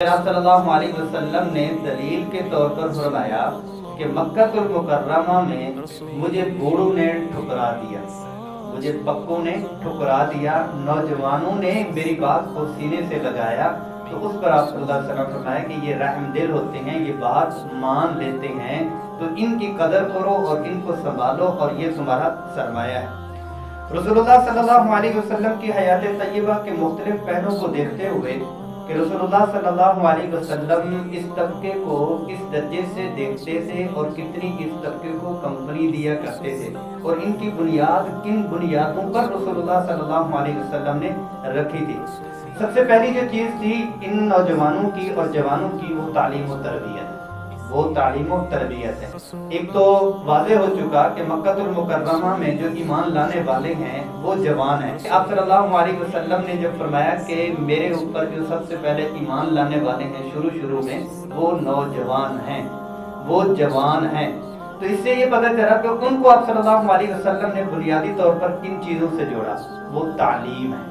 آپ صلی اللہ علیہ وسلم نے دلیل کے طور پر فرمایا کہ مکہ المکرمہ میں مجھے بوڑھوں نے ٹھکرا دیا، مجھے پکوں نے ٹھکرا دیا، نوجوانوں نے میری بات کو سینے سے لگایا، تو اس پر آپ صلی اللہ علیہ وسلم فرمایا کہ یہ رحم دل ہوتے ہیں، یہ بات مان لیتے ہیں، تو ان کی قدر کرو اور ان کو سنبھالو اور یہ تمہارا سرمایہ ہے۔ رسول اللہ صلی اللہ علیہ وسلم کی حیات طیبہ کے مختلف پہلوؤں کو دیکھتے ہوئے کہ رسول اللہ صلی اللہ علیہ وسلم اس طبقے کو کس درجے سے دیکھتے تھے اور کتنی اس طبقے کو کمپنی دیا کرتے تھے اور ان کی بنیاد کن بنیادوں پر رسول اللہ صلی اللہ علیہ وسلم نے رکھی تھی۔ سب سے پہلی جو چیز تھی ان نوجوانوں کی اور جوانوں کی، وہ تعلیم و تربیت، وہ تعلیم و تربیت ہے۔ ایک تو واضح ہو چکا کہ مکہ المکرمہ میں جو ایمان لانے والے ہیں وہ جوان ہیں۔ آپ صلی اللہ علیہ وسلم نے جب فرمایا کہ میرے اوپر جو سب سے پہلے ایمان لانے والے ہیں شروع میں وہ نوجوان ہیں، وہ جوان ہیں، تو اس سے یہ پتہ چلا کہ ان کو آپ صلی اللہ علیہ وسلم نے بنیادی طور پر کن چیزوں سے جوڑا، وہ تعلیم ہے۔